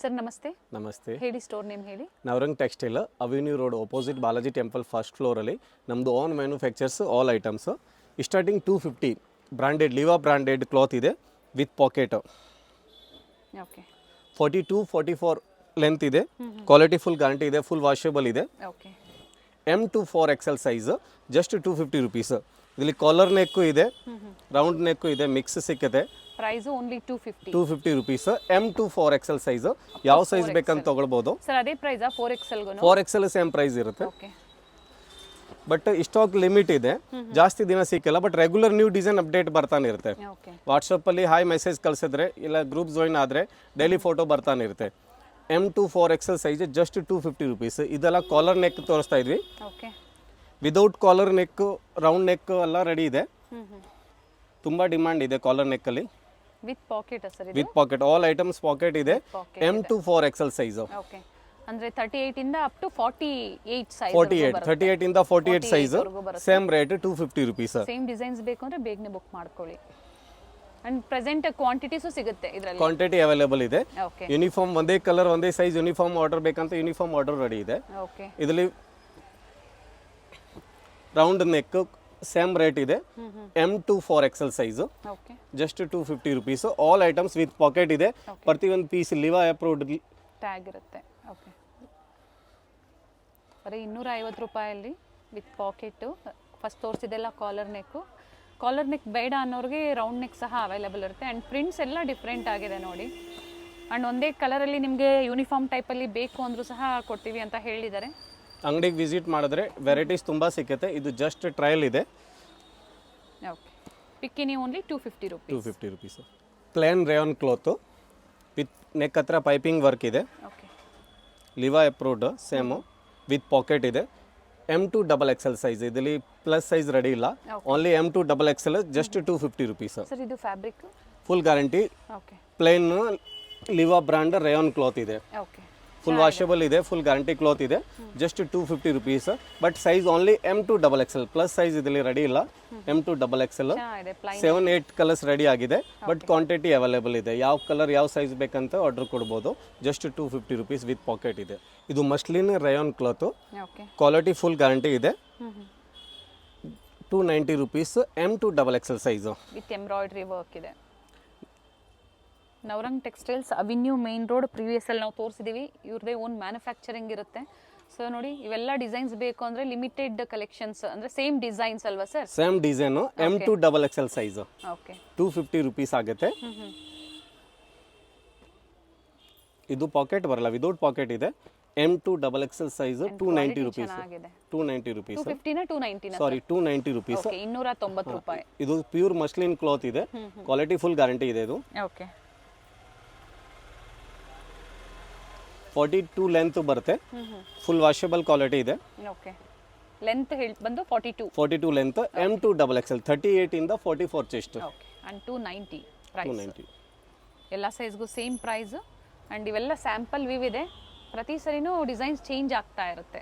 Sir ನಮಸ್ತೆ. ನಮಸ್ತೆ. ಹೇಳಿ, ಸ್ಟೋರ್ ನೇಮ್ ಹೇಳಿ. Navrang textile, avenue road opposite Balaji temple first ಫ್ಲೋರಲ್ಲಿ ನಮ್ಮದು own manufactures all items. Starting 250 branded Liva branded cloth ಇದೆ ವಿತ್ ಪಾಕೆಟ್. ಓಕೆ. 42-44 ಲೆಂತ್ ಇದೆ. ಕ್ವಾಲಿಟಿ ಫುಲ್ ಗ್ಯಾರಂಟಿ ಇದೆ. ಫುಲ್ ವಾಷೇಬಲ್ ಇದೆ. Okay. M to 4XL size just 250 rupees. ಇದರಲ್ಲಿ collar neck ಇದೆ, round neck ಇದೆ, mix ಸಿಕ್ಕತ್ತೆ. Price only 250 rupees. M to 4XL size ಯಾವ size ಬೇಕಂತ ತಗೊಳ್ಬೋದು ಸರ್. ಅದೇ ಪ್ರೈಸ್ 4XL ಗೂ? 4XL ಸೇಮ್ ಪ್ರೈಸ್ ಇರುತ್ತೆ. ಓಕೆ. ಬಟ್ ಸ್ಟಾಕ್ ಲಿಮಿಟ್ ಇದೆ, ಜಾಸ್ತಿ ದಿನ ಸಿಕ್ಕಲ್ಲ. But regular new design update ಬರ್ತಾನೆ ಇರುತ್ತೆ. ಓಕೆ. ವಾಟ್ಸಪ್ಪಲ್ಲಿ ಹಾಯ್ ಮೆಸೇಜ್ ಕಳಿಸಿದ್ರೆ ಇಲ್ಲ ಗ್ರೂಪ್ ಜಾಯಿನ್ ಆದರೆ ಡೈಲಿ ಫೋಟೋ ಬರ್ತಾನೆ ಇರುತ್ತೆ. M to 4XL size just 250 rupees. ಇದೆಲ್ಲ ಕಾಲರ್ ನೆಕ್ ತೋರಿಸ್ತಾ ಇದ್ವಿ. Okay. Without collar neck, round neck ಎಲ್ಲ ರೆಡಿ ಇದೆ. ತುಂಬ ಡಿಮಾಂಡ್ ಇದೆ ಕಾಲರ್ ನೆಕ್ಕಲ್ಲಿ. ವಿತ್ ಪಾಕೆಟ್ ಸರ್ ಇದು? With pocket, all items pocket ಇದೆ. M to 4XL size. Okay. ಅಂದ್ರೆ 38 ಇಂದ ಅಪ್ ಟು 48 ಸೈಜ್. 38 ಇಂದ 48 size same rate 250 rupees. Same designs ಬೇಕು ಅಂದ್ರೆ ಬೇಗನೆ ಬುಕ್ ಮಾಡ್ಕೊಳ್ಳಿ. ಅಂಡ್ ಪ್ರೆಸೆಂಟ್ ಕ್ವಾಂಟಿಟೀಸು ಸಿಗುತ್ತೆ ಇದರಲ್ಲಿ? ಕ್ವಾಂಟಿಟಿ ಅವೈಲೇಬಲ್ ಇದೆ. ಓಕೆ. ಯೂನಿಫಾರ್ಮ್ ಒಂದೇ ಕಲರ್ ಒಂದೇ ಸೈಜ್ ಯೂನಿಫಾರ್ಮ್ ಆರ್ಡರ್ ಬೇಕಂತ ಯೂನಿಫಾರ್ಮ್ ಆರ್ಡರ್ ರೆಡಿ ಇದೆ. ಓಕೆ. ಇದರಲ್ಲಿ ರೌಂಡ್ ನೆಕ್ ಸೇಮ್ ರೇಟ್ ಇದೆ. M to 4XL size okay. Just 250 rupees. All items with packet ಇದೆ. ಪ್ರತಿಯೊಂದು ಪೀಸ್ ಲಿವಾ ಅಪ್ರೂವ್ಡ್ ಟ್ಯಾಗ್ ಇರುತ್ತೆ. ಓಕೆ. ಬರೀ 250 ರೂಪಾಯಲ್ಲಿ ವಿತ್ ಪಾಕೆಟು. ಫಸ್ಟ್ ತೋರಿಸಿದೆಲ್ಲ ಕಾಲರ್ ನೆಕ್ಕು. ಕಾಲರ್ ನೆಕ್ ಬೇಡ ಅನ್ನೋರಿಗೆ ರೌಂಡ್ ನೆಕ್ ಸಹ ಅವೈಲೇಬಲ್ ಇರುತ್ತೆ. ಆ್ಯಂಡ್ ಪ್ರಿಂಟ್ಸ್ ಎಲ್ಲ ಡಿಫ್ರೆಂಟ್ ಆಗಿದೆ ನೋಡಿ. ಆ್ಯಂಡ್ ಒಂದೇ ಕಲರಲ್ಲಿ ನಿಮಗೆ ಯೂನಿಫಾರ್ಮ್ ಟೈಪಲ್ಲಿ ಬೇಕು ಅಂದರೂ ಸಹ ಕೊಡ್ತೀವಿ ಅಂತ ಹೇಳಿದ್ದಾರೆ. ಅಂಗಡಿಗೆ ವಿಸಿಟ್ ಮಾಡಿದ್ರೆ ವೆರೈಟೀಸ್ ತುಂಬ ಸಿಕ್ಕತ್ತೆ. ಇದು ಜಸ್ಟ್ ಟ್ರಯಲ್ ಇದೆ. ಓಕೆ. ಪಿಕ್ಕಿನಿ only 250 rupees. Plain rayon cloth with neck ಹತ್ರ ಪೈಪಿಂಗ್ ವರ್ಕ್ ಇದೆ. Okay. Liva approved same with packet ಇದೆ. M to XXL size. ಇದರಲ್ಲಿ ಪ್ಲಸ್ ಸೈಜ್ ರೆಡಿ ಇಲ್ಲ. Only M to XXL just 250 rupees. Sir ಇದು fabric? Full guarantee. Okay. Plain Liva brand rayon cloth ಇದೆ. Okay. Full washable ಇದೆ. Full guarantee cloth ಇದೆ. Just 250 rupees. But size only M to XXL. Plus size ಇದರಲ್ಲಿ ready ಇಲ್ಲ. M to XXL 7-8 colours ready ಆಗಿದೆ. But quantity available ಇದೆ. ಯಾವ colour ಯಾವ size ಬೇಕಂತ ಆರ್ಡರ್ ಕೊಡ್ಬೋದು. ಜಸ್ಟ್ 250 ರುಪೀಸ್ ವಿತ್ ಪಾಕೆಟ್ ಇದೆ. ಇದು muslin rayon cloth. Quality full guarantee ಇದೆ. 290 rupees. M to XXL size with embroidery work ಇದೆ. Navrang textiles, avenue main road, ಪ್ರಿವಿಯಸಲ್ಲಿ ನಾವು ತೋರಿಸಿದ್ದೀವಿ. ಇವ್ರದೇ ಓನ್ ಮ್ಯಾನುಫ್ಯಾಕ್ಚರಿಂಗ್ ಇರುತ್ತೆ. ಸೊ ನೋಡಿ, ಇವೆಲ್ಲ ಡಿಸೈನ್ಸ್ ಬೇಕು ಅಂದರೆ ಲಿಮಿಟೆಡ್ ಕಲೆಕ್ಷನ್ಸ್, ಅಂದರೆ ಸೇಮ್ ಡಿಸೈನ್ಸ್ ಅಲ್ವಾ sir? Same design. M to XXL size. Okay. 250 rupees ಆಗುತ್ತೆ. ಇದು ಪಾಕೆಟ್ ಬರಲ್ಲ, ವಿದೌಟ್ ಪಾಕೆಟ್ ಇದೆ. M to XXL size 290 rupees. 290 rupees. 290 sorry 290 rupees. 290 ರೂಪಾಯಿ. ಇದು ಪ್ಯೂರ್ ಮಸ್ಲಿನ್ ಕ್ಲಾತ್ ಇದೆ. ಕ್ವಾಲಿಟಿ ಫುಲ್ ಗ್ಯಾರಂಟಿ ಇದೆ. ಇದು ಓಕೆ. 42 ಲೆಂತ್ ಬರುತ್ತೆ. ಫುಲ್ ವಾಷೇಬಲ್ ಕ್ವಾಲಿಟಿ ಇದೆ. ಓಕೆ. ಲೆಂತ್ ಬಂದು 42 ಲೆಂತ್. M to XXL 38 ಇಂದ 44 ಚೆಸ್ಟ್. ಓಕೆ. And 290 price. 290. ಎಲ್ಲ ಸೈಜ್ಗೂ ಸೇಮ್ ಪ್ರೈಸ್. ಅಂಡ್ ಇವೆಲ್ಲ ಸ್ಯಾಂಪಲ್ ವಿವ್ ಇದೆ. ಪ್ರತಿ ಸರಿನೂ ಡಿಸೈನ್ಸ್ ಚೇಂಜ್ ಆಗ್ತಾ ಇರುತ್ತೆ.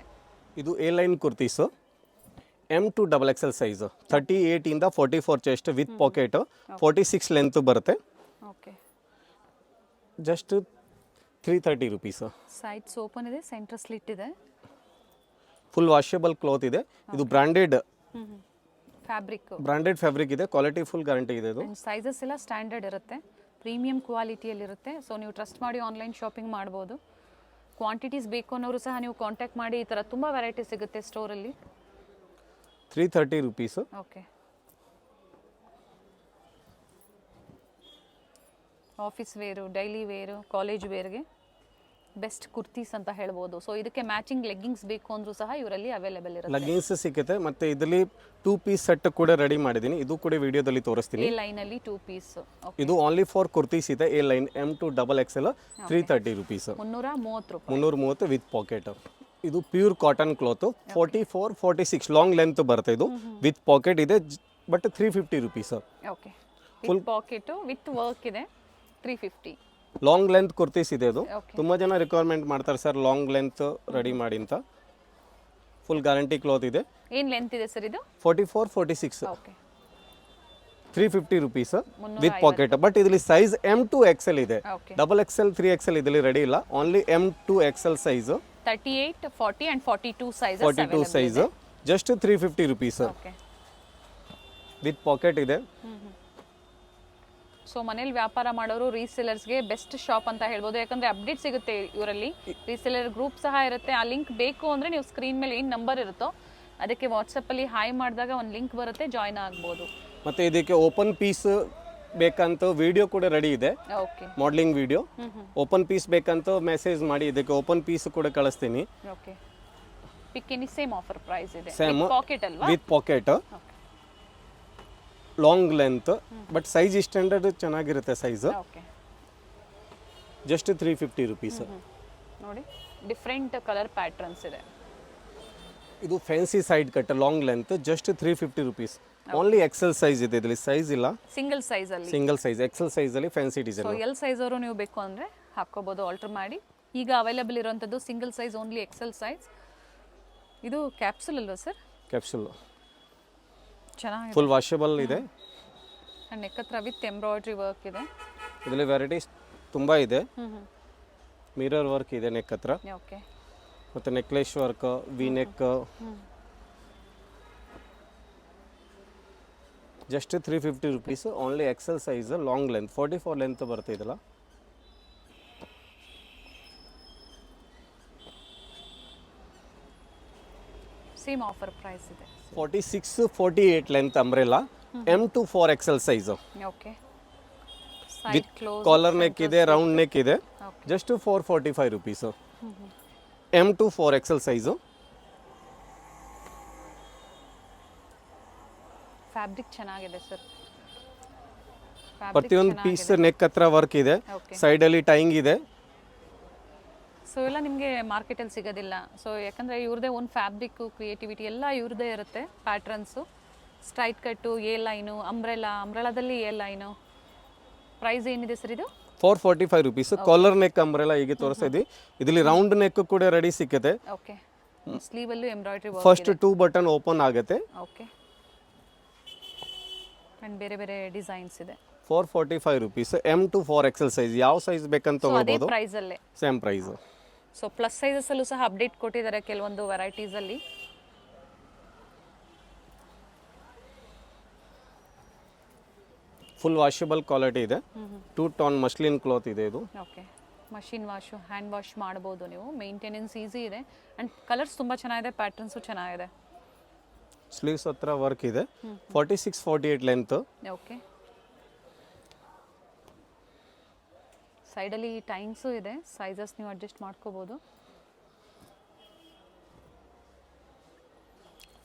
ಇದು A line kurtis. M to XXL size 38 ಇಂದ 44 ಚೆಸ್ಟ್ ವಿತ್ ಪಾಕೆಟ್. 46 ಲೆಂತ್ ಬರುತ್ತೆ. Okay. Just 330 rupees. Sides open ಇದೆ, ಸೆಂಟರ್ ಸ್ಲಿಟ್ ಇದೆ. ಫುಲ್ ವಾಷೇಬಲ್ ಕ್ಲಾತ್ ಇದೆ. ಇದು ಬ್ರಾಂಡೆಡ್ ಫ್ಯಾಬ್ರಿಕ್ ಇದೆ. ಕ್ವಾಲಿಟಿ ಫುಲ್ ಗ್ಯಾರಂಟಿ ಇದೆ. ಇದು ಸೈಜಸ್ ಎಲ್ಲ ಸ್ಟ್ಯಾಂಡರ್ಡ್ ಇರುತ್ತೆ, ಪ್ರೀಮಿಯಂ ಕ್ವಾಲಿಟಿಯಲ್ಲಿರುತ್ತೆ. ಸೊ ನೀವು ಟ್ರಸ್ಟ್ ಮಾಡಿ ಆನ್ಲೈನ್ ಶಾಪಿಂಗ್ ಮಾಡ್ಬೋದು. ಕ್ವಾಂಟಿಟೀಸ್ ಬೇಕು ಅನ್ನೋರು ಸಹ ನೀವು ಕಾಂಟ್ಯಾಕ್ಟ್ ಮಾಡಿ. ಈ ಥರ ತುಂಬ ವೆರೈಟಿ ಸಿಗುತ್ತೆ ಸ್ಟೋರಲ್ಲಿ. 330 rupees. Okay. Office wear, daily wear, college ವೇರ್ಗೆ ಬೆಸ್ಟ್ ಕುರ್ತೀಸ್ ಅಂತ ಹೇಳ್ಬೋದು. ಸೊ ಇದಕ್ಕೆ ಮ್ಯಾಚಿಂಗ್ ಲೆಗ್ಗಿಂಗ್ಸ್ ಬೇಕು ಅಂದ್ರೂ ಸಹ ಇವರಲ್ಲಿ ಅವೈಲೇಬಲ್ ಇರುತ್ತೆ. ಲೆಗ್ಗಿಂಗ್ಸ್ ಸಿಗುತ್ತೆ. ಮತ್ತೆ ಇದರಲ್ಲಿ 2 ಪೀಸ್ ಸೆಟ್ ಕೂಡ ರೆಡಿ ಮಾಡಿದ್ದೀನಿ. ಇದು ಕೂಡ ವಿಡಿಯೋದಲ್ಲಿ ತೋರಿಸ್ತೀನಿ. ಎ ಲೈನ್ ಅಲ್ಲಿ 2 ಪೀಸ್. ಇದು ಓನ್ಲಿ ಫಾರ್ ಕುರ್ತೀಸ್ ಇದೆ. A line M to XXL 330 rupees. 330 ರೂಪಾಯಿ. 330 ವಿತ್ ಪಾಕೆಟ್. ಇದು pure cotton cloth. 44-46 long length ಬರುತ್ತೆ. ಇದು ವಿತ್ ಪಾಕೆಟ್ ಇದೆ. But 350 rupees. Okay. Full pocket with work ಇದೆ. 350. ಲಾಂಗ್ ಲೆಂತ್ ಕುರ್ತೀಸ್ ಇದೆ. ಅದು ತುಂಬ ಜನ ರಿಕ್ವೈರ್ಮೆಂಟ್ ಮಾಡ್ತಾರೆ ಸರ್, ಲಾಂಗ್ ಲೆಂತ್ ರೆಡಿ ಮಾಡಿ ಅಂತ. ಫುಲ್ ಗ್ಯಾರಂಟಿ ಕ್ಲಾತ್ ಇದೆ. ಏನು ಲೆಂತ್ ಇದೆ ಸರ್ ಇದು? 44-46. Okay. 350 rupees with packet. But ಇದರಲ್ಲಿ ಸೈಜ್ M2XL ಇದೆ. ಓಕೆ ಡಬಲ್ XL 3XL ಇದರಲ್ಲಿ ರೆಡಿ ಇಲ್ಲ, only M2XL size, 38, 40 and 42 sizes 42 size, just 350 rupees okay. With packet ಇದೆ. ಸೊ ಮನೇಲಿ ವ್ಯಾಪಾರ ಮಾಡೋರು ರೀಸೆಲರ್ಸ್ಗೆ ಬೆಸ್ಟ್ ಶಾಪ್ ಅಂತ ಹೇಳ್ಬೋದು, ಯಾಕಂದ್ರೆ ಅಪ್ಡೇಟ್ ಸಿಗುತ್ತೆ ಇವರಲ್ಲಿ. ರೀಸೆಲರ್ ಗ್ರೂಪ್ ಸಹ ಇರುತ್ತೆ. ಆ ಲಿಂಕ್ ಬೇಕು ಅಂದ್ರೆ ನೀವು ಸ್ಕ್ರೀನ್ ಮೇಲೆ ಏನು ನಂಬರ್ ಇರುತ್ತೋ ಅದಕ್ಕೆ ವಾಟ್ಸಪ್ಪಲ್ಲಿ ಹಾಯ್ ಮಾಡಿದಾಗ ಒಂದು ಲಿಂಕ್ ಬರುತ್ತೆ, ಜಾಯ್ನ್ ಆಗ್ಬೋದು. ಮತ್ತೆ ಇದಕ್ಕೆ ಓಪನ್ ಪೀಸ್ ಬೇಕಂತ ವಿಡಿಯೋ ಕೂಡ ರೆಡಿ ಇದೆ, okay modelling video. Open piece ಬೇಕಂತ ಮೆಸೇಜ್ ಮಾಡಿ, ಇದಕ್ಕೆ ಓಪನ್ ಪೀಸ್ ಕೂಡ ಕಳಿಸ್ತೀನಿ. Okay. Pick any same offer price ಇದೆ, ಸೇಮ್ ಪಾಕೆಟ್ ಅಲ್ವಾ? With pocket, long length, but size standard ಚೆನ್ನಾಗಿರುತ್ತೆ ಸೈಜ್. ಓಕೆ. Just 350 rupees. ನೋಡಿ ಡಿಫ್ರೆಂಟ್ ಕಲರ್ ಪ್ಯಾಟರ್ನ್ಸ್ ಇದೆ. ಇದು fancy side cut long length, just 350 rupees. Only XL size ಇದೆ, ಇದರಲ್ಲಿ size ಇಲ್ಲ. Single size ಅಲ್ಲಿ, ಸಿಂಗಲ್ ಸೈಜ್ ಎಕ್ಸೆಲ್ ಸೈಜ್ ಅಲ್ಲಿ fancy so design. L size ಅವರು ನೀವು ಬೇಕು ಅಂದ್ರೆ ಹಾಕೋಬಹುದು, ಆಲ್ಟರ್ ಮಾಡಿ. ಈಗ ಅವೈಲೇಬಲ್ ಇರುವಂತದ್ದು single size, only XL size. ಇದು ಕ್ಯಾಪ್ಸುಲ್ ಅಲ್ವಾ ಸರ್? ಕ್ಯಾಪ್ಸುಲ್, ಚೆನ್ನಾಗಿದೆ. ಫುಲ್ ವಾಷಬಲ್ ಇದೆ. ಅಂಡ್ ನೆಕ್ ಹತ್ರ ವಿತ್ ಎಂಬ್ರಾಯ್ಡ್ರಿ ವರ್ಕ್ ಇದೆ. ಇದರಲ್ಲಿ ವೆರೈಟೀಸ್ ತುಂಬಾ ಇದೆ. ಮಿರರ್ ವರ್ಕ್ ಇದೆ ನೆಕ್ ಹತ್ರ, ಓಕೆ. ಮತ್ತೆ necklace work, V neck. Just 350 rupees. Only XL size, long length, 44 length ಬರುತ್ತೆ ಇದೆಲ್ಲ. ಸೇಮ್ ಆಫರ್ ಪ್ರೈಸ್ ಇದೆ. 46, 48 length umbrella, M2 4XL size. Okay. With collar neck ಇದೆ, ರೌಂಡ್ ನೆಕ್ ಇದೆ. Just 445 rupees. M2 4XL size. Fabric ಚೆನ್ನಾಗಿದೆ sir. ಪ್ರತಿಯೊಂದು piece neck ಹತ್ರ work ಇದೆ, side ಅಲ್ಲಿ ಟೈಂಗ್ ಇದೆ. ಸೊ ಎಲ್ಲ ನಿಮಗೆ ಮಾರ್ಕೆಟಲ್ಲಿ ಸಿಗೋದಿಲ್ಲ. ಸೊ ಯಾಕಂದರೆ ಇವ್ರದೇ ಒಂದು ಫ್ಯಾಬ್ರಿಕ್ಕು, ಕ್ರಿಯೇಟಿವಿಟಿ ಎಲ್ಲ ಇವ್ರದೇ ಇರುತ್ತೆ. Patterns, straight cut, A line, ಅಂಬ್ರೆಲಾದಲ್ಲಿ ಎ ಲೈನು. ಪ್ರೈಸ್ ಏನಿದೆ ಸರ್ ಇದು? 445 ರುಪೀಸ್. ಕಾಲರ್ ನೆಕ್ ಅಂಬ್ರೆಲಾ ಹೀಗೆ ತೋರಿಸ್ತಾ ಇದ್ವಿ. ಇದರಲ್ಲಿ ರೌಂಡ್ ನೆಕ್ ಕೂಡ ರೆಡಿ ಸಿಕ್ಕುತ್ತೆ. ಓಕೆ. ಸ್ಲೀವಲ್ಲೂ embroidery work. First 2 button open ಆಗುತ್ತೆ. ಓಕೆ. ಅಂಡ್ ಬೇರೆ ಬೇರೆ ಡಿಸೈನ್ಸ್ ಇದೆ. 445 ರುಪೀಸ್. M2 4XL ಸೈಜ್, ಯಾವ ಸೈಜ್ ಬೇಕಂತ ತಗೊಳ್ಬೋದು. ಅದೇ ಪ್ರೈಸ್ ಅಲ್ಲೇ same price. So plus sizes ಅಲ್ಲೂ ಸಹ ಅಪ್ಡೇಟ್ ಕೊಟ್ಟಿದ್ದಾರೆ ಕೆಲವೊಂದು ವೆರೈಟೀಸ್ ಅಲ್ಲಿ. ಫುಲ್ ವಾಷಬಲ್ ಕ್ವಾಲಿಟಿ ಇದೆ. 2 ಟೋನ್ ಮಸ್ಲಿನ್ ಕ್ಲಾತ್ ಇದೆ ಇದು. Okay. Machine wash, hand wash ಮಾಡ್ಬೋದು ನೀವು. ಮೇಂಟೆನೆನ್ಸ್ ಈಸಿ ಇದೆ. ಆ್ಯಂಡ್ ಕಲರ್ಸ್ ತುಂಬ ಚೆನ್ನಾಗಿದೆ, ಪ್ಯಾಟರ್ನ್ಸು ಚೆನ್ನಾಗಿದೆ. ಸ್ಲೀವ್ಸ್ ಹತ್ರ ವರ್ಕ್ ಇದೆ. 46, 48 ಲೆಂತ್. ಓಕೆ. ಸೈಡಲ್ಲಿ ಟೈಮ್ಸು ಇದೆ, ಸೈಜಸ್ ನೀವು ಅಡ್ಜಸ್ಟ್ ಮಾಡ್ಕೋಬೋದು.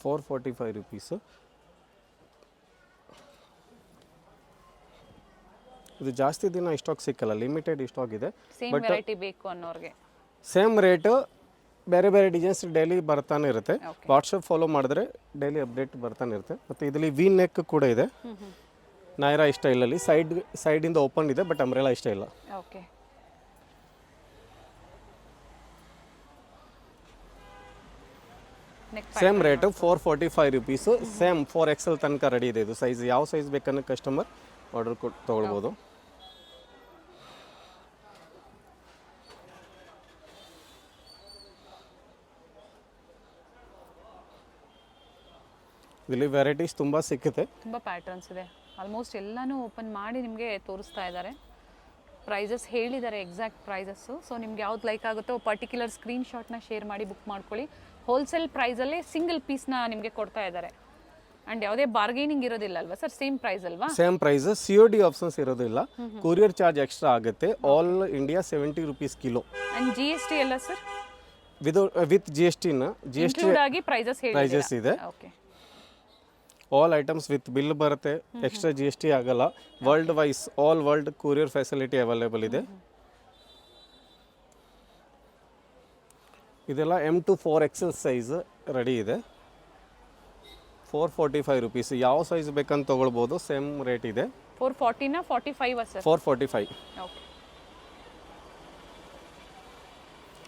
445 ರುಪೀಸ್. ಇದು ಜಾಸ್ತಿ ದಿನ ಸ್ಟಾಕ್ ಸಿಕ್ಕಲ್ಲ, ಲಿಮಿಟೆಡ್ ಸ್ಟಾಕ್ ಇದೆ. ಸೇಮ್ ವೆರೈಟಿ ಬೇಕು ಅನ್ನೋರಿಗೆ ಸೇಮ್ ರೇಟ್, ಬೇರೆ ಬೇರೆ ಡಿಸೈನ್ಸ್ ಡೈಲಿ ಬರ್ತಾನೆ ಇರುತ್ತೆ. ವಾಟ್ಸಪ್ ಫಾಲೋ ಮಾಡಿದ್ರೆ ಡೈಲಿ ಅಪ್ಡೇಟ್ ಬರ್ತಾನೆ ಇರುತ್ತೆ. ಮತ್ತು ಇದರಲ್ಲಿ ವಿ ನೆಕ್ ಕೂಡ ಇದೆ, ನೈರಾ ಸ್ಟೈಲಲ್ಲಿ. ಸೈಡಿಂದ ಓಪನ್ ಇದೆ, ಬಟ್ ಅಂಬ್ರೆಲಾ ಇಷ್ಟ ಇಲ್ಲ. Okay. Same rate 445 rupees. Same 4XL ತನಕ ರೆಡಿ ಇದೆ ಇದು ಸೈಜ್. ಯಾವ ಸೈಜ್ ಬೇಕನ್ನೋ ಕಸ್ಟಮರ್ ಆರ್ಡರ್ ಕೊಟ್ಟು ತೊಗೊಳ್ಬೋದು. ಇಲ್ಲಿ ವೆರೈಟೀಸ್ ತುಂಬ ಸಿಕ್ಕುತ್ತೆ, ತುಂಬ ಪ್ಯಾಟರ್ನ್ಸ್ ಇದೆ. ಆಲ್ಮೋಸ್ಟ್ ಎಲ್ಲನೂ ಓಪನ್ ಮಾಡಿ ನಿಮಗೆ ತೋರಿಸ್ತಾ ಇದ್ದಾರೆ. ಪ್ರೈಸಸ್ ಹೇಳಿದ್ದಾರೆ, ಎಕ್ಸಾಕ್ಟ್ ಪ್ರೈಸಸ್ಸು. ಸೊ ನಿಮ್ಗೆ ಯಾವ್ದು ಲೈಕ್ ಆಗುತ್ತೋ ಪರ್ಟಿಕ್ಯುಲರ್ ಸ್ಕ್ರೀನ್ಶಾಟ್ನ ಶೇರ್ ಮಾಡಿ ಬುಕ್ ಮಾಡ್ಕೊಳ್ಳಿ. ಹೋಲ್ಸೇಲ್ ಪ್ರೈಸಲ್ಲೇ ಸಿಂಗಲ್ ಪೀಸ್ನ ನಿಮಗೆ ಕೊಡ್ತಾ ಇದ್ದಾರೆ. ಆ್ಯಂಡ್ ಯಾವುದೇ ಬಾರ್ಗೇನಿಂಗ್ ಇರೋದಿಲ್ಲ ಅಲ್ವಾ ಸರ್? ಸೇಮ್ ಪ್ರೈಸ್ ಅಲ್ವಾ? Same price. COD ಆಪ್ಷನ್ಸ್ ಇರೋದಿಲ್ಲ, ಕೊರಿಯರ್ ಚಾರ್ಜ್ ಎಕ್ಸ್ಟ್ರಾ ಆಗುತ್ತೆ. All India 70 rupees kilo. And GST ಎಲ್ಲ ಸರ್? ವಿತ್ GST ಆಗಿ ಪ್ರೈಸಸ್ ಇದೆ. Okay. All items with bill ಬರುತ್ತೆ, ಎಕ್ಸ್ಟ್ರಾ GST ಆಗಲ್ಲ. World wise all world courier facility available ಇದೆ. ಇದೆಲ್ಲ M2 4XL size ready ಇದೆ. 445 rupees. ಯಾವ ಸೈಜ್ ಬೇಕಂತ ತೊಗೊಳ್ಬೋದು, ಸೇಮ್ ರೇಟ್ ಇದೆ. 440ನಾ 45 ಸರ್? 445. ಓಕೆ.